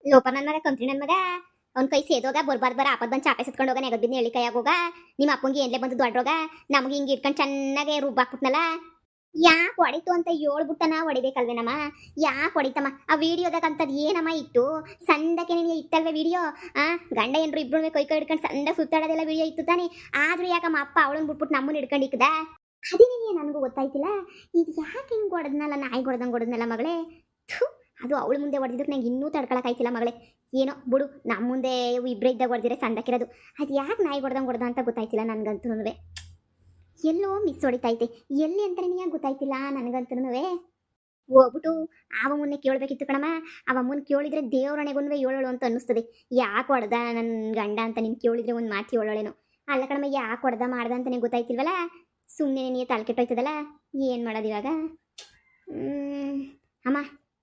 ಲೋಪ ನನ್ನ ಮಗ ಕಂತ್ರಿ ನನ್ನ ಮಗ ಅವ್ನ ಕೈ ಸೇದೋಗ ಬರ್ಬಾರ್ದು ಬರ ಆಪತ್ ಬಂದು ಚಾಪೆ ಸತ್ಕೊಂಡು ಹೋಗ ನೆಗದ್ ಬಿದ್ದು ಎಳಿ ಕೈಯಾಗೋಗ ನಿಮ್ಮ ಅಪ್ಪಂಗೆ ಏನ್ಲೇ ಬಂದು ದೊಡ್ಡೋಗ ನಮಗೆ ಹಿಂಗೆ ಇಟ್ಕೊಂಡು ಚೆನ್ನಾಗೆ ರುಬ್ಬಾಕ್ಬಿಟ್ನಲ್ಲ. ಯಾಕೆ ಹೊಡಿತು ಅಂತ ಹೇಳ್ಬಿಟ್ಟನ ಹೊಡಿಬೇಕಲ್ವೇನಮ್ಮ? ಯಾಕೆ ಹೊಡಿತಮ್ಮ? ಆ ವಿಡಿಯೋದಾಗ ಅಂತದ್ ಏನಮ್ಮ ಇತ್ತು? ಸಂದಕ್ಕೆ ನಿನಗೆ ಇತ್ತಲ್ವೇ ವಿಡಿಯೋ? ಗಂಡ ಏನ್ರು ಇಬ್ರು ಕೈ ಹಿಡ್ಕೊಂಡು ಸಂದ ಸುತ್ತಾಡೋದೆಲ್ಲ ವಿಡಿಯೋ ಇತ್ತು ತಾನೆ. ಆದ್ರೂ ಯಾಕಮ್ಮ ಅಪ್ಪ ಅವಳನ್ನ ಬಿಟ್ಬಿಟ್ಟು ನಮ್ಮನ್ನ ಹಿಡ್ಕೊಂಡು ಇಕ್ಕದ? ಅದೇ ನನಗೂ ಗೊತ್ತಾಯ್ತಿಲ್ಲ. ಇದು ಯಾಕೆ ಹಿಂಗೆ ಹೊಡೆದ್ನಲ್ಲ, ನಾಯಿ ಹೊಡೆದಂಗೆ ಮಗಳೇ. ಥು, ಅದು ಅವಳ ಮುಂದೆ ಹೊಡೆದಿದ್ದಕ್ಕೆ ನಂಗೆ ಇನ್ನೂ ತಡ್ಕೊಳಕ್ಕಾಯ್ತಿಲ್ಲ ಮಗಳೇ. ಏನೋ ಬಿಡು, ನಮ್ಮ ಮುಂದೆ ಇಬ್ಬರೇ ಇದ್ದಾಗ ಹೊಡೆದಿರೆ ಸಂದಕ್ಕಿರೋದು. ಅದು ಯಾಕೆ ನಾಯಿ ಹೊಡೆದ ಅಂತ ಗೊತ್ತಾಯ್ತಿಲ್ಲ ನನಗಂತೂ. ಎಲ್ಲೋ ಮಿಸ್ ಹೊಡಿತೈತೆ, ಎಲ್ಲಿ ಅಂತಾನೆ ನೀನು ಗೊತ್ತಾಯ್ತಿಲ್ಲ ನನಗಂತೂ. ಹೋಗ್ಬಿಟ್ಟು ಅವ ಮುನ್ನೆ ಕೇಳಬೇಕಿತ್ತು ಕಣಮ್ಮ. ಅವ ಮುನ್ನ ಕೇಳಿದ್ರೆ ದೇವ್ರಣೆಗೊಂದು ಏಳೋಳು ಅಂತ ಅನ್ನಿಸ್ತದೆ. ಯಾಕೆ ಹೊಡೆದ ನನ್ನ ಗಂಡ ಅಂತ ನೀನು ಕೇಳಿದ್ರೆ ಒಂದು ಮಾತು ಹೇಳೋಳೇನೋ. ಅಲ್ಲ ಕಣಮ್ಮ, ಯಾಕೆ ಹೊಡೆದ ಮಾಡ್ದ ಅಂತಾನೆ ಗೊತ್ತಾಯ್ತಿಲ್ವಲ್ಲ. ಸುಮ್ಮನೆ ನೀನು ತಲೆ ಕೆಟ್ಟೋಯ್ತದಲ್ಲ. ಏನು ಮಾಡೋದು ಇವಾಗ? ಅಮ್ಮ,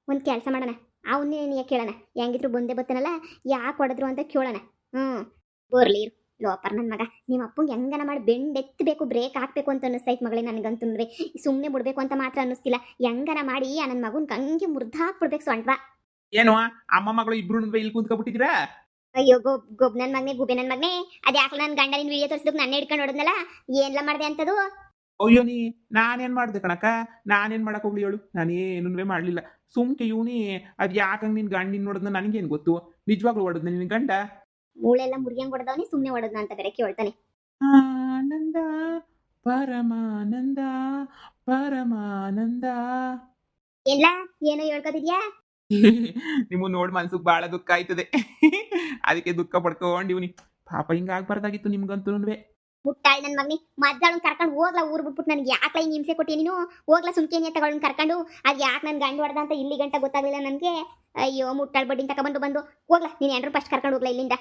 ಒಂದು ಕೆಲಸ ಮಾಡೋಣ. ಅವನ್ನೇ ನೀ ಕೇಳೋಣ. ಹೆಂಗಿದ್ರು ಬಂದೇ ಬತ್ತಾನಲ್ಲ, ಯಾಕೆ ಹೊಡೆದ್ರು ಅಂತ ಕೇಳೋಣ. ಬರ್ಲಿ ಲೋಪರ್ ನನ್ನ ಮಗ. ನಿಮ್ಮ ಅಪ್ಪಂಗೆ ಹೆಂಗನ ಮಾಡಿ ಬೆಂಡೆತ್ತಬೇಕು, ಬ್ರೇಕ್ ಹಾಕ್ಬೇಕು ಅಂತ ಅನ್ನಿಸ್ತೈತೆ ಮಗಳೇ ನನಗಂತಂದ್ರೆ. ಸುಮ್ಮನೆ ಬಿಡ್ಬೇಕು ಅಂತ ಮಾತ್ರ ಅನ್ನಿಸ್ತಿಲ್ಲ. ಹೆಂಗನ ಮಾಡಿ ಆ ನನ್ನ ಮಗನ ಹಂಗೆ ಮುರ್ದಾಕ್ಬಿಡ್ಬೇಕು ಸ್ವಂಟ್ವಾ. ಏನು ಅಮ್ಮ ಮಗಳು ಇಬ್ರು ಇಲ್ಲಿ ಕುಂತ್ಕೊಬಿಟ್ಟಿದ್ದೀರಾ? ಅಯ್ಯೋ ಗೊಬ್ ನನ್ನ ಮಗನೇ, ಗುಬೆ ನನ್ನ ಮಗನೇ. ಅದು ಯಾಕೆ ನನ್ನ ಗಂಡ ನಿನ್ನ ವಿಡಿಯೋ ತೋರಿಸಿದಕ್ಕೆ ನನ್ನೇ ಹಿಡ್ಕೊಂಡು ಹೊಡೆದ್ನಲ್ಲ. ಏನ್ಲ ಮಾಡಿದೆ ಅಂತದು? ಅಯ್ಯೋ ನಾನೇನ್ ಮಾಡಿದೆ ಕಣಕ್ಕ? ನಾನೇನ್ ಮಾಡಕ್ ಹೋಗ್ಲಿ ಹೇಳು? ನಾನೇನು ಮಾಡಲಿಲ್ಲ. ಸುಮ್ಕೆ ಇವನಿ ಅದು ಯಾಕಂಗೆ ನಿನ್ ಗಂಡಿನ ನೋಡಿದ್ನ ನನಗೇನು ಗೊತ್ತು? ನಿಜವಾಗ್ಲೂ ಹೊಡೆದ್ನ ನಿನ್ ಗಂಡ? ಮೂಳೆಲ್ಲ ಮುರಿಯಂಗ್ ಹೊಡೆದವನಿ, ಸುಮ್ಮನೆ ಹೊಡೆದ್ನ ಅಂತ ಬೇರೆ ಕೇಳ್ತಾನೆ. ಆನಂದ ಪರಮಾನಂದ ಪರಮಾನಂದ. ಎಲ್ಲ ಏನೋ ಹೇಳ್ಕೊತಿದ್ಯಾ? ನಿಮ್ಮ ನೋಡ್ ಮನ್ಸಿಗೆ ಬಹಳ ದುಃಖ ಆಯ್ತದೆ. ಅದಕ್ಕೆ ದುಃಖ ಪಡ್ಕೊಂಡಿವ್ನಿ. ಪಾಪ ಹಿಂಗಾಗ್ಬಾರ್ದಾಗಿತ್ತು ನಿಮ್ಗಂತೂ. ಮುಟ್ಟಾಳ್ ನನ್ನ ಮಗನಿ, ಮದ್ದಾಳನ್ ಕರ್ಕೊಂಡು ಹೋಗ್ಲಾ ಊರ್ ಬಿಟ್ಬಿಟ್ಟು. ನನಗೆ ಯಾಕೆ ಹಿಂಗೆ ಹಿಂಸೆ ಕೊಟ್ಟಿ ನೀನು? ಹೋಗ್ಲಾ ಸುಮ್ಕೇನಿ ತಗೊಳ್ಳೋನ್ ಕರ್ಕೊಂಡು. ಅದು ಯಾಕೆ ನನ್ನ ಗಂಡು ಹೊಡೆದ ಅಂತ ಇಲ್ಲಿ ಗಂಟ ಗೊತ್ತಾಗಲಿಲ್ಲ ನನಗೆ. ಅಯ್ಯೋ ಮುಟ್ಟಾಳ್ ಬಡ್ಡಿನ ತಗೊಂಡು ಹೋಗ್ಲಾ. ನೀನು ಎಂಡ್ರು ಫಸ್ಟ್ ಕರ್ಕೊಂಡು ಹೋಗ್ಲಾ ಇಲ್ಲಿಂದ.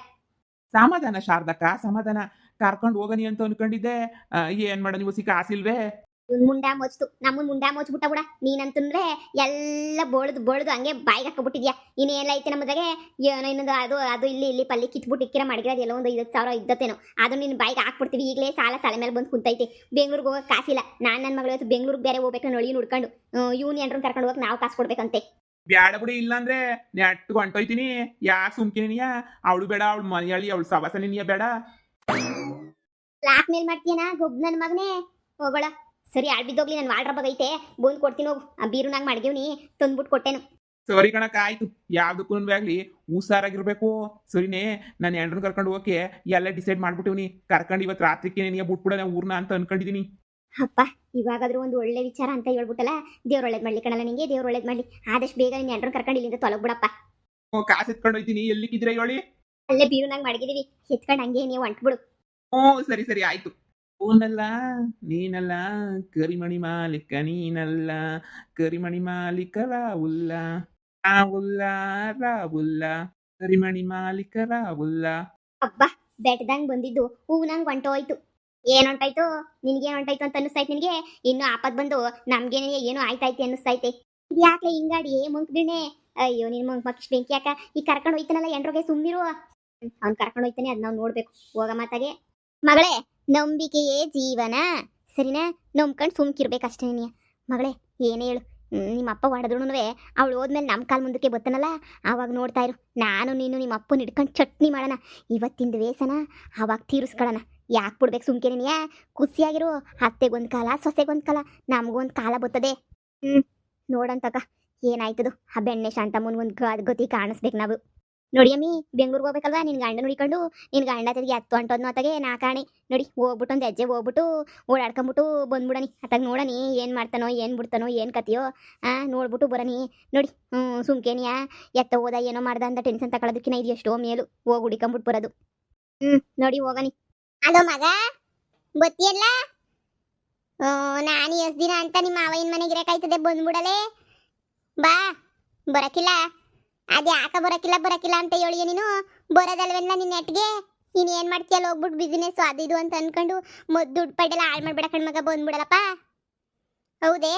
ಸಮಾಧಾನ ಶಾರದಕ್ಕ, ಸಮಾಧಾನ. ಕರ್ಕೊಂಡು ಹೋಗನಿ ಅಂತ ಅನ್ಕೊಂಡಿದ್ದೆ. ಏನ್ ಮಾಡ ನೀವು ಕಾಸಿಲ್ವೇ? ಮುಂಡಾ ಮೋಚ್ತು, ನಮ್ಮನ್ ಮುಂಡಾ ಮೋಚ್ಬಿಟ್ಟ ಬಿಡ. ನೀನಂತಂದ್ರೆ ಎಲ್ಲ ಬೋಳ್ದು ಹಂಗೆ ಬಾಯಿಗೆ ಹಾಕೊಬಿಟ್ಟಿದ್ಯಾ. ಇನ್ನೇನೆಲ್ಲ ಐತೆ ನಮ್ಮದಾಗೆ? ಏನೋ ಇನ್ನೊಂದು ಅದು ಇಲ್ಲಿ ಪಲ್ಲಿ ಕಿತ್ಬಿಟ್ಟು ಇಕ್ಕಿರ ಮಾಡಿರೋದು ಎಲ್ಲ ಒಂದು 50,000 ಇದ್ದತ್ತೇನೋ. ಅದು ನಿನ್ನ ಬಾಯಿಗೆ ಹಾಕ್ಬಿಡ್ತೀವಿ. ಈಗಲೇ ಸಾಲ ತಲೆ ಮೇಲೆ ಬಂದು ಕುಂತೈತೆ. ಬೆಂಗ್ಳೂರಿಗೆ ಹೋಗೋಕೆ ಕಾಸಿಲ್ಲ. ನನ್ನ ಮಗಳು ಇವತ್ತು ಬೆಂಗ್ಳೂರಿಗೆ ಬೇರೆ ಹೋಗ್ಬೇಕು ನೋಡಿ ಹುಡ್ಕೊಂಡು. ಇವ್ನು ಎಂಟ್ರನ್ನ ಕರ್ಕೊಂಡು ಹೋಗಕ್ಕೆ ನಾವು ಕಾಸು ಕೊಡ್ಬೇಕಂತೆ. ಬ್ಯಾಡ ಬಿಡಿ, ಇಲ್ಲಾಂದ್ರೆ ನೆಟ್ಟು ಹೊಂಟೋಯ್ತೀನಿ. ಯಾಕೆ ಸುಮ್ಕಿನಿಯ? ಅವಳು ಬೇಡ, ಅವಳು ಮನೆಯಾಳಿ, ಅವಳು ಸವಾಸನಿಯ ಬೇಡ. ಲಾಕ್ ಮೇಲ್ ಮಾಡ್ತೀಯನಾ ಗೊಬ್ಬ ನನ್ನ ಮಗನೇ? ಹೋಗೋಳ ಸರಿ. ಆಳ್ಬಿದ್ದೋಗ್ಲಿ, ನಾನು ವಾಲ್ಡ್ರಬ್ಬಾಗ ಐತೆ, ಬಂದು ಕೊಡ್ತೀನಿ ಹೋಗು. ಆ ಬೀರುನಾಗ ಮಾಡ್ಗೇವ್ನಿ, ತಂದ್ಬಿಟ್ಟು ಕೊಟ್ಟೇನು. ಸರಿ ಕಣಕ್ಕ, ಆಯ್ತು. ಯಾವ್ದಕ್ಕೂ ಆಗ್ಲಿ ಹುಷಾರಾಗಿರ್ಬೇಕು. ಸರಿನೇ? ನಾನು ಎಂಡ್ರನ್ನ ಕರ್ಕೊಂಡು ಹೋಗಕ್ಕೆ ಎಲ್ಲ ಡಿಸೈಡ್ ಮಾಡ್ಬಿಟ್ಟಿವ್ನಿ. ಕರ್ಕೊಂಡು ಇವತ್ತು ರಾತ್ರಿಗೆ ನಿನಗೆ ಬಿಟ್ಬಿಡೋಣ ಊರ್ನ ಅಂತ ಅನ್ಕೊಂಡಿದೀನಿ. ಅಪ್ಪ, ಇವಾಗಾದ್ರೂ ಒಂದು ಒಳ್ಳೆ ವಿಚಾರ ಅಂತ ಹೇಳ್ಬಿಟ್ಟಲ್ಲ. ದೇವ್ರು ಒಳ್ಳೇದು ಮಾಡ್ಲಿ ಕಣಲ್ಲ ನಿಂಗೆ. ದೇವ್ರು ಒಳ್ಳೇದು ಮಾಡ್ಲಿ. ಆದಷ್ಟು ಬೇಗ ನೀನು ಎಂಡ್ರನ್ನ ಕರ್ಕೊಂಡು ಇಲ್ಲಿಂದ ತೊಲಗ್ಬಿಡಪ್ಪ. ಕಾಸು ಎತ್ಕೊಂಡು ಹೋಯ್ತೀನಿ. ಎಲ್ಲಿಕ್ಕಿದ್ರೆ ಹೇಳಿ? ಅಲ್ಲೇ ಬೀರುನಾಗ ಮಡಗಿದೀವಿ, ಎತ್ಕೊಂಡು ಹಂಗೆ ನೀವು ಹೊಂಟ್ಬಿಡು. ಸರಿ ಸರಿ ಆಯ್ತು. ಓನಲ್ಲ ನೀನಲ್ಲ, ಕರಿಮಣಿ ಮಾಲೀಕ ನೀನಲ್ಲ, ಕರಿಮಣಿ ಮಾಲೀಕ ರಾವುಲ್ಲ, ರಾವುಲ್ಲ, ಕರಿಮಣಿ ಮಾಲೀಕ ರಾವುಲ್ಲ. ಅಬ್ಬ, ಬೆಟ್ಟದಂಗ್ ಬಂದಿದ್ದು ಹೂವಿನಂಗ್ ಹೊಂಟೋಯ್ತು. ಏನ್ ಹೊಂಟಾಯ್ತು? ನಿನ್ಗೇನ್ ಹೊಂಟಾಯ್ತು ಅಂತ ಅನ್ನಿಸ್ತೈತೆ ನಿನಗೆ? ಇನ್ನು ಆಪತ್ ಬಂದು ನಮ್ಗೆ ಏನೋ ಆಯ್ತೈತೆ ಅನ್ನಿಸ್ತೈತೆ. ಯಾಕೆ ಹಿಂಗಾಡಿ ಮುಂಕ್ದಿಣೆ? ಅಯ್ಯೋ ನಿನ್ ಮಕ್ಕಿಷ್ಟು ಬೆಂಕಿ ಯಾಕ? ಈ ಕರ್ಕೊಂಡು ಹೋಯ್ತಾನಲ್ಲ ಎಂಡ್ರೋಗೆ, ಸುಮ್ನಿರು. ಅವ್ನು ಕರ್ಕೊಂಡು ಹೋಯ್ತಾನೆ, ಅದ್ ನಾವು ನೋಡ್ಬೇಕು. ಹೋಗ ಮಾತಾಗೆ ಮಗಳೇ. ನಂಬಿಕೆಯೇ ಜೀವನ, ಸರಿನಾ? ನಂಬ್ಕೊಂಡು ಸುಮ್ಕಿರ್ಬೇಕಷ್ಟೇ ನೀನು ಮಗಳೇ. ಏನೇ ಹೇಳು, ನಿಮ್ಮ ಅಪ್ಪ ಹೊಡೆದ್ರೂ ಅವಳು ಹೋದ್ಮೇಲೆ ನಮ್ಮ ಕಾಲ್ ಮುಂದಕ್ಕೆ ಬತ್ತನಲ್ಲ, ಆವಾಗ ನೋಡ್ತಾ ಇರು. ನಾನು ನೀನು ನಿಮ್ಮ ಅಪ್ಪನ ಹಿಡ್ಕೊಂಡು ಚಟ್ನಿ ಮಾಡೋಣ. ಇವತ್ತಿಂದ ವೇಸನ ಆವಾಗ ತೀರಿಸ್ಕೊಳ್ಳೋಣ. ಯಾಕೆ ಬಿಡ್ಬೇಕು ಸುಮ್ಕೆ ನೀನಿಯ? ಖುಷಿಯಾಗಿರು. ಅತ್ತೆಗೊಂದು ಕಾಲ, ಸೊಸೆಗೊಂದು ಕಾಲ, ನಮಗೊಂದು ಕಾಲ ಬರ್ತದೆ. ನೋಡಂತಕ ಏನಾಯ್ತದು. ಆ ಬೆಣ್ಣೆ ಶಾಂತಮ್ಮನ ಒಂದು ಗತಿ ಕಾಣಿಸ್ಬೇಕು ನಾವು. ನೋಡಿಯಮ್ಮಿ, ಬೆಂಗ್ಳೂರಿಗೆ ಹೋಗ್ಬೇಕಲ್ವಾ? ನಿನ್ನ ಗಂಡ ನೋಡಿಕೊಂಡು, ನಿನ್ನ ಗಂಡ ಅತ್ತಿಗೆ ಎತ್ತು ಅಂಟೋದ್ನು ಅತ್ತಾಗೆ ನಾ ಕಾಣಿ. ನೋಡಿ ಹೋಗ್ಬಿಟ್ಟು ಒಂದು ಹೆಜ್ಜೆ ಹೋಗ್ಬಿಟ್ಟು ಓಡಾಡ್ಕೊಂಬಿಟ್ಟು ಬಂದ್ಬಿಡನಿ. ಅತ್ತಾಗ ನೋಡನಿ ಏನು ಮಾಡ್ತಾನೋ, ಏನು ಬಿಡ್ತಾನೋ, ಏನು ಕತಿಯೋ. ನೋಡ್ಬಿಟ್ಟು ಬರನಿ. ನೋಡಿ ಸುಮ್ಕೇನಿಯಾ? ಎತ್ತ ಹೋದ ಏನೋ ಮಾಡ್ದ ಅಂತ ಟೆನ್ಷನ್ ತಗೊಳ್ಳೋದಕ್ಕಿನ ಇದು ಎಷ್ಟೋ ಮೇಲು. ಹೋಗಿ ಹುಡಿಕೊಂಬಿಟ್ಟು ಬರೋದು. ನೋಡಿ ಹೋಗನಿ. ಅಲೋ ಮಗ, ಬತ್ತಿಯಲ್ಲ? ನಾನು ಎಷ್ಟು ದಿನ ಅಂತ ನಿಮ್ಮ ಮಾವಯ್ಯನ ಮನೆಗೆ ಇರಕಾಯ್ತದೆ, ಬಂದ್ಬಿಡಲೇ ಬಾ. ಬರಕಿಲ್ಲ? ಅದೇ ಯಾಕೆ ಬರಕಿಲ್ಲ ಅಂತ ಹೇಳಿ ನೀನು ಬರೋದಲ್ವೆಲ್ಲ ನಿನ್ನ ನೆಟ್ಗೆ. ನೀನು ಏನು ಮಾಡ್ತೀಯಲ್ಲ, ಹೋಗ್ಬಿಟ್ಟು ಬಿಸಿನೆಸ್ ಅದು ಇದು ಅಂತ ಅನ್ಕೊಂಡು ದುಡ್ಡು ಪಡ್ಡೆಲ್ಲ ಹಾಳು ಮಾಡ್ಬೇಡ ಕಣ್ಮಗ, ಬಂದ್ಬಿಡಲಪ್ಪ. ಹೌದೇ?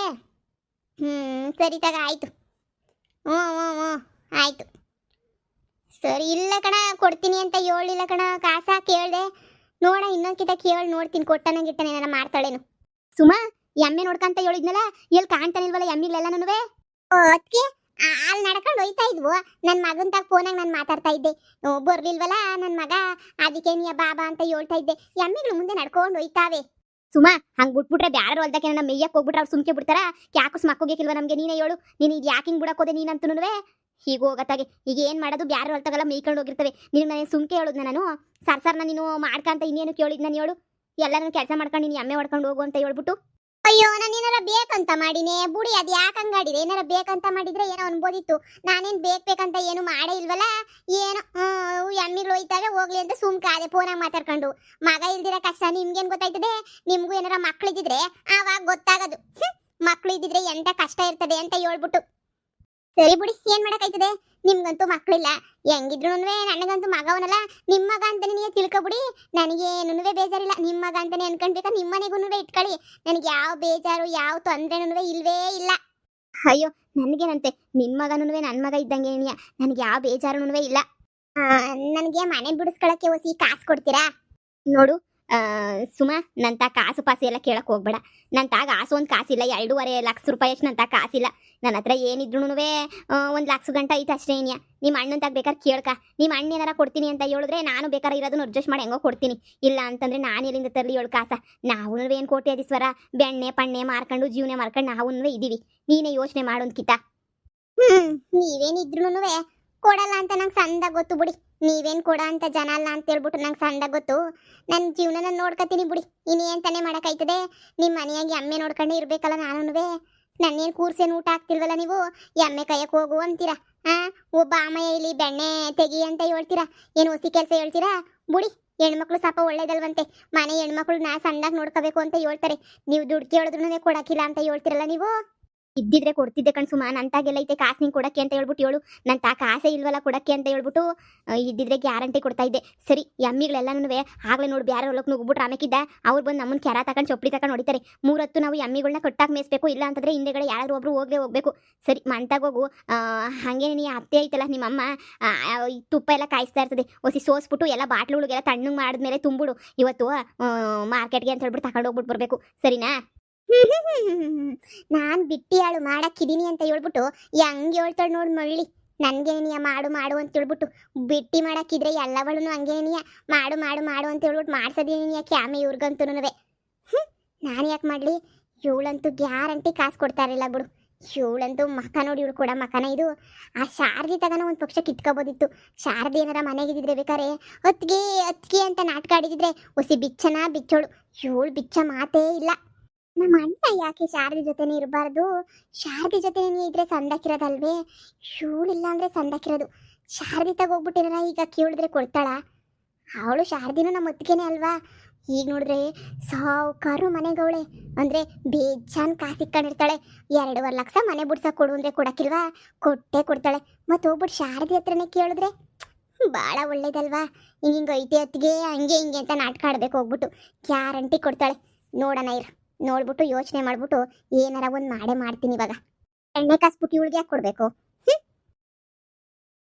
ಸರಿ ತಗ, ಆಯಿತು. ಹ್ಞೂ ಆಯಿತು. ಸರಿ. ಇಲ್ಲ ಕಣ, ಕೊಡ್ತೀನಿ ಅಂತ ಹೇಳಿಲ್ಲ ಕಣ. ಕಾಸ ಕೇಳಿದೆ ನೋಡ, ಇನ್ನೊಂದ್ಕಿತ ಕೇಳಿ ನೋಡ್ತೀನಿ. ಕೊಟ್ಟನಂಗಿಟ್ಟನೆ ಏನಾರ ಮಾಡ್ತಾಳೇನು. ಸುಮಾ, ಎಮ್ಮೆ ನೋಡ್ಕಂತ ಹೇಳಿದ್ನಲ್ಲ, ಎಲ್ಲಿ ಕಾಣ್ತಾನಿಲ್ವಲ್ಲ ಎಮ್ಮಿಗಳೆಲ್ಲ ನನವೇ? ಅದಕ್ಕೆ ಅಲ್ಲಿ ನಡ್ಕೊಂಡು ಹೋಯ್ತಾ ಇದ್ವು ನನ್ನ ಮಗನ್ ತಾಗ ಫೋನಾಗ ನಾನು ಮಾತಾಡ್ತಾ ಇದ್ದೆ. ಬರ್ಲಿಲ್ವಲ್ಲ ನನ್ನ ಮಗ, ಅದಕ್ಕೆ ನೀ ಬಾಬಾ ಅಂತ ಹೇಳ್ತಾ ಇದ್ದೆ. ಎಮ್ಮಿಗಳು ಮುಂದೆ ನಡ್ಕೊಂಡು ಹೋಯ್ತಾವೆ. ಸುಮಾ ಹಂಗ್ ಬಿಟ್ಬಿಟ್ರೆ ಬ್ಯಾರ ಹೊಲ್ದಕ್ಕೆ ನನ್ನ ಮೇಯ್ಯಕ್ಕೆ ಹೋಗ್ಬಿಟ್ರೆ ಅವ್ರು ಸುಮ್ಕೆ ಬಿಡ್ತಾರ? ಯಾಕೋ ಮಕ್ಕೋಗಿಲ್ವಾ ನಮ್ಗೆ? ನೀನೇ ಹೇಳು. ನೀನು ಇದು ಯಾಕೆ ಹಿಂಗೆ ಬಿಡಕ್ ಹೋದೆ ನೀನಂತೂ? ಹೀಗೆ ಹೋಗತ್ತಾಗೆ ಈಗ ಏನು ಮಾಡೋದು? ಬ್ಯಾರ ಹೊಲ್ತಾಗೆಲ್ಲ ಮೇಯ್ಕೊಂಡು ಹೋಗಿರ್ತವೆ. ನೀನು ನನಗೆ ಸುಮ್ಕೆ ಹೇಳುದು ನಾನು ಸರ್ನ ನೀನು ಮಾಡ್ಕಂತ ಇನ್ನೇನು ಕೇಳಿದ್ ನಾನು ಹೇಳು. ಎಲ್ಲ ನಾನು ಕೆಲಸ ಮಾಡ್ಕೊಂಡು ನೀನು ಎಮ್ಮೆ ಹೊಡ್ಕೊಂಡು ಹೋಗು ಅಂತ ಹೇಳ್ಬಿಟ್ಟು. ಅಯ್ಯೋ ನಾನು ಏನಾರ ಬೇಕಂತ ಮಾಡಿನೇ ಬುಡಿ, ಅದು ಯಾಕೆ ಹಂಗಾಡಿದೆ? ಏನಾರ ಬೇಕಂತ ಮಾಡಿದ್ರೆ ಏನೋ ಅನ್ಬೋದಿತ್ತು. ನಾನೇನು ಬೇಕಂತ ಏನು ಮಾಡೇ ಇಲ್ವಲ್ಲ. ಏನು ಎಮ್ಮಿಗಳು ಹೋಯ್ತಾವೆ ಹೋಗ್ಲಿ ಅಂತ ಸುಮ್ಕಾದೆ ಫೋನಾಗ ಮಾತಾಡ್ಕೊಂಡು. ಮಗ ಇಲ್ದಿರೋ ಕಷ್ಟ ನಿಮ್ಗೇನು ಗೊತ್ತಾಯ್ತದೆ? ನಿಮ್ಗೂ ಏನಾರ ಮಕ್ಳಿದ್ದಿದ್ರೆ ಆವಾಗ ಗೊತ್ತಾಗೋದು. ಮಕ್ಳು ಇದ್ದಿದ್ರೆ ಎಂತ ಕಷ್ಟ ಇರ್ತದೆ ಅಂತ ಹೇಳ್ಬಿಟ್ಟು. ಸರಿ ಬಿಡಿ, ಏನ್ ಮಾಡಕ್ಕಾಯ್ತದೆ? ನಿಮ್ಗಂತೂ ಮಕ್ಳಿಲ್ಲ, ಹೆಂಗಿದ್ರು ನನಗಂತೂ ಮಗವನಲ್ಲ. ನಿಮ್ಮ ಮಗ ಅಂತಾನೆ ನೀವು ತಿಳ್ಕೊಬಿಡಿ. ನನಗೇನು ಬೇಜಾರಿಲ್ಲ. ನಿಮ್ಮ ಮಗ ಅಂತಾನೆ ಅನ್ಕೊಂಡ್ಬೇಕಾ? ನಿಮ್ಮನೆಗೂ ಇಟ್ಕೊಳ್ಳಿ. ನನಗೆ ಯಾವ ಬೇಜಾರು ಯಾವ ತೊಂದ್ರೆನೂ ಇಲ್ವೇ ಇಲ್ಲ. ಅಯ್ಯೋ ನನಗೇನಂತೆ, ನಿನ್ನ ಮಗನೂ ನನ್ನ ಮಗ ಇದ್ದಂಗೆ. ನನಗೆ ಯಾವ ಬೇಜಾರೂ ಇಲ್ಲ. ನನಗೆ ಮನೆ ಬಿಡಿಸ್ಕೊಳಕ್ಕೆ ಹೊಸಿ ಕಾಸು ಕೊಡ್ತೀರಾ? ನೋಡು ಸುಮಾ, ನಂತ ಕಾಸು ಪಾಸು ಎಲ್ಲ ಕೇಳಕ್ ಹೋಗ್ಬೇಡ. ನನ್ನ ತಾಗ ಅಷ್ಟೊಂದು ಕಾಸಿಲ್ಲ. 2.5 ಲಕ್ಷ ರೂಪಾಯಿ ಅಷ್ಟು ನನ್ನ ತಾಗ ಕಾಸಿಲ್ಲ. ನನ್ನ ಹತ್ರ ಏನಿದ್ರು 1 ಲಕ್ಷ ಗಂಟ ಐತೆ ಅಷ್ಟೇ. ನಿಮ್ಮ ಅಣ್ಣನ ತಾಗ ಬೇಕಾದ್ರೆ ಕೇಳ್ಕ. ನಿಮ್ಮ ಅಣ್ಣ ಏನಾರ ಕೊಡ್ತೀನಿ ಅಂತ ಹೇಳಿದ್ರೆ ನಾನು ಬೇಕಾದ್ರೆ ಇರೋದನ್ನ ಅಡ್ಜಸ್ಟ್ ಮಾಡಿ ಹೆಂಗೋ ಕೊಡ್ತೀನಿ. ಇಲ್ಲ ಅಂತಂದ್ರೆ ನಾನು ಎಲ್ಲಿಂದ ತರಲಿ 7 ಕಾಸ? ನಾವು ಏನು ಕೋಟ್ಯಾಧೀಶ್ವರ ಬೆಣ್ಣೆ ಪಣ್ಣೆ ಮಾರ್ಕೊಂಡು ಜೀವನ ಮಾಡ್ಕೊಂಡು ನಾವು ಇದೀವಿ. ನೀನೇ ಯೋಚನೆ ಮಾಡೋನ್ಕಿತ. ನೀವೇನಿದ್ರು ಕೊಡಲ್ಲ ಅಂತ ನಂಗೆ ಸಂದಾಗ ಗೊತ್ತು ಬಿಡಿ. ನೀವೇನು ಕೊಡ ಅಂತ ಜನ ಅಲ್ಲ ಅಂತ ಹೇಳ್ಬಿಟ್ಟು ನಂಗೆ ಸಂದಾಗ ಗೊತ್ತು. ನನ್ನ ಜೀವನ ನೋಡ್ಕೊತೀನಿ ಬಿಡಿ. ಇನ್ನೇನು ತಾನೇ ಮಾಡೋಕ್ಕಾಯ್ತದೆ? ನಿಮ್ಮ ಮನೆಯಾಗಿ ಎಮ್ಮೆ ನೋಡ್ಕೊಂಡೇ ಇರಬೇಕಲ್ಲ ನಾನು. ನನ್ನೇನು ಕೂರ್ಸೇನು ಊಟ ಹಾಕ್ತಿಲ್ವಲ್ಲ ನೀವು? ಎಮ್ಮೆ ಕೈಯಕ್ಕೆ ಹೋಗು ಅಂತೀರಾ? ಒಬ್ಬ ಅಮ್ಮಯ್ಯ ಇಲ್ಲಿ ಬೆಣ್ಣೆ ತೆಗಿ ಅಂತ ಹೇಳ್ತೀರಾ? ಏನು ಹೊಸಿ ಕೆಲಸ ಹೇಳ್ತೀರಾ? ಬುಡಿ, ಹೆಣ್ಮಕ್ಳು ಸ್ವಲ್ಪ ಒಳ್ಳೇದಲ್ವಂತೆ. ಮನೆ ಹೆಣ್ಮಕ್ಳು ನಾ ಸಂದಾಗ ನೋಡ್ಕೋಬೇಕು ಅಂತ ಹೇಳ್ತಾರೆ. ನೀವು ದುಡ್ಡು ಕೇಳಿದ್ರು ಕೊಡಕ್ಕಿಲ್ಲ ಅಂತ ಹೇಳ್ತಿರಲ್ಲ ನೀವು. ಇದ್ದಿದ್ರೆ ಕೊಡ್ತಿದ್ದೆ ಕಣ್ಸುಮ. ನಂತಾಗೆಲ್ಲ ಐತೆ ಕಾಸು ನಿಂಗೆ ಕೊಡಕ್ಕೆ ಅಂತ ಹೇಳ್ಬಿಟ್ಟು ಹೇಳು. ನನ್ನ ತಾಕ ಆಸೆ ಇಲ್ವಲ್ಲ ಕೊಡಕ್ಕೆ ಅಂತ ಹೇಳ್ಬಿಟ್ಟು. ಇದ್ದಿದ್ರೆ ಗ್ಯಾರಂಟಿ ಕೊಡ್ತಾ ಇದ್ದೆ. ಸರಿ, ಎಮ್ಮಿಗಳೆಲ್ಲನೂ ಆಗ್ಲೇ ನೋಡಿ ಬ್ಯಾರೆ ಹೊಲಕ್ಕೆ ನುಗ್ಬಿಟ್ರೆ ಆಮೇಕಿದ್ದ ಅವ್ರು ಬಂದು ನಮ್ಮನ್ನು ಕೆರ ತಗೊಂಡು ಚೊಪ್ಪಲಿ ತಗೊಂಡು ಹೊಡಿತಾರೆ. 3 ಹೊತ್ತು ನಾವು ಎಮ್ಮಿಗಳನ್ನ ಕಟ್ಟಾಗಿ ಮೇಯಿಸ್ಬೇಕು. ಇಲ್ಲ ಅಂತಂದ್ರೆ ಹಿಂದೆಗಡೆ ಯಾರಾದ್ರೂ ಒಬ್ರು ಹೋಗ್ಬೇಕು. ಸರಿ ಮಂತಾಗೋಗು. ಹಾಗೆ ನೀ ಅತ್ತೆ ಐತಲ್ಲ ನಿಮ್ಮಮ್ಮ, ತುಪ್ಪ ಎಲ್ಲ ಕಾಯಿಸ್ತಾ ಇರ್ತದೆ. ಹೊಸಿ ಸೋಸ್ಬಿಟ್ಟು ಎಲ್ಲ ಬಾಟ್ಲುಗಳಿಗೆಲ್ಲ ತಣ್ಣಗೆ ಮಾಡಿದ್ಮೇಲೆ ತುಂಬಿಡು. ಇವತ್ತು ಮಾರ್ಕೆಟ್ಗೆ ಅಂತ ಹೇಳ್ಬಿಟ್ಟು ತಗೊಂಡು ಹೋಗ್ಬಿಟ್ಟು ಬರಬೇಕು. ಸರಿನಾ? ನಾನು ಬಿಟ್ಟಿಯಾಳು ಮಾಡಕ್ಕಿದೀನಿ ಅಂತ ಹೇಳ್ಬಿಟ್ಟು ಹೆಂಗೆ ಹೇಳ್ತಾಳೆ ನೋಡಿ ಮಳ್ಳಿ. ನನ್ಗೇನಿಯ ಮಾಡು ಮಾಡು ಅಂತ ಹೇಳ್ಬಿಟ್ಟು ಬಿಟ್ಟಿ ಮಾಡಕ್ಕಿದ್ರೆ ಎಲ್ಲವಳು ಹಂಗೇನಿಯ ಮಾಡು ಮಾಡು ಮಾಡು ಅಂತ ಹೇಳ್ಬಿಟ್ಟು ಮಾಡ್ಸೋದೇನಿಯ ಕ್ಯಾಮೆ ಇವ್ರಿಗಂತೂ. ನಾನು ಯಾಕೆ ಮಾಡಲಿ? ಇವಳಂತೂ ಗ್ಯಾರಂಟಿ ಕಾಸು ಕೊಡ್ತಾರಿಲ್ಲ ಬಿಡು. ಇವಳಂತೂ ಮಕ ನೋಡಿ, ಇವಳು ಕೊಡ ಮಕನ ಇದು. ಆ ಶಾರದಿ ತಗನ ಒಂದು ಪಕ್ಷ ಕಿತ್ಕೋಬೋದಿತ್ತು. ಶಾರದಿ ಏನಾರ ಮನೆಗಿದ್ರೆ ಬೇಕಾರೆ ಅತ್ಗೆ ಅಂತ ನಾಟಕ ಆಡಿದಿದ್ರೆ ಹೊಸಿ ಬಿಚ್ಚನ ಬಿಚ್ಚೋಳು. ಇವಳು ಬಿಚ್ಚ ಮಾತೇ ಇಲ್ಲ. ನಮ್ಮ ಅಣ್ಣ ಯಾಕೆ ಶಾರದಿ ಜೊತೆನೇ ಇರಬಾರ್ದು? ಶಾರದಿ ಜೊತೆನೇ ಇದ್ರೆ ಸಂದಾಕಿರೋದಲ್ವೇ? ಇವಳಿಲ್ಲ ಅಂದ್ರೆ ಸಂದಾಕಿರೋದು. ಶಾರದಿ ತಗೋಗ್ಬಿಟ್ಟಿರ ಈಗ ಕೇಳಿದ್ರೆ ಕೊಡ್ತಾಳ? ಅವಳು ಶಾರದಿನೂ ನಮ್ಮ ಅತ್ತಿಗೆನೇ ಅಲ್ವಾ? ಈಗ ನೋಡಿದ್ರೆ ಸಾವುಕಾರು ಮನೆಗವಳೆ ಅಂದ್ರೆ ಬೇಜಾನ್ ಕಾಸು ಇಕ್ಕೊಂಡಿರ್ತಾಳೆ. 2.5 ಲಕ್ಷ ಮನೆ ಬಿಡ್ಸಕ್ ಕೊಡು ಅಂದ್ರೆ ಕೊಡಕ್ಕಿಲ್ವಾ? ಕೊಟ್ಟೆ ಕೊಡ್ತಾಳೆ. ಮತ್ತೆ ಹೋಗ್ಬಿಟ್ಟು ಶಾರದಿ ಹತ್ರನೇ ಕೇಳಿದ್ರೆ ಭಾಳ ಒಳ್ಳೇದಲ್ವಾ? ಹಿಂಗೆ ಐತೆ ಹೊತ್ತಿಗೆ ಹಂಗೆ ಹಿಂಗೆ ಅಂತ ನಾಟಕ ಆಡ್ಬೇಕು. ಹೋಗ್ಬಿಟ್ಟು ಗ್ಯಾರಂಟಿ ಕೊಡ್ತಾಳೆ. ನೋಡೋಣ ಇರು, ನೋಡ್ಬಿಟ್ಟು ಯೋಚನೆ ಮಾಡ್ಬಿಟ್ಟು ಏನಾರ ಒಂದು ಮಾಡೇ ಮಾಡ್ತೀನಿ. ಇವಾಗ ಎಣ್ಣೆ ಕಾಸ್ಬಿಟ್ಟು ಇವಳಿಗೆ ಯಾಕೆ ಕೊಡಬೇಕು?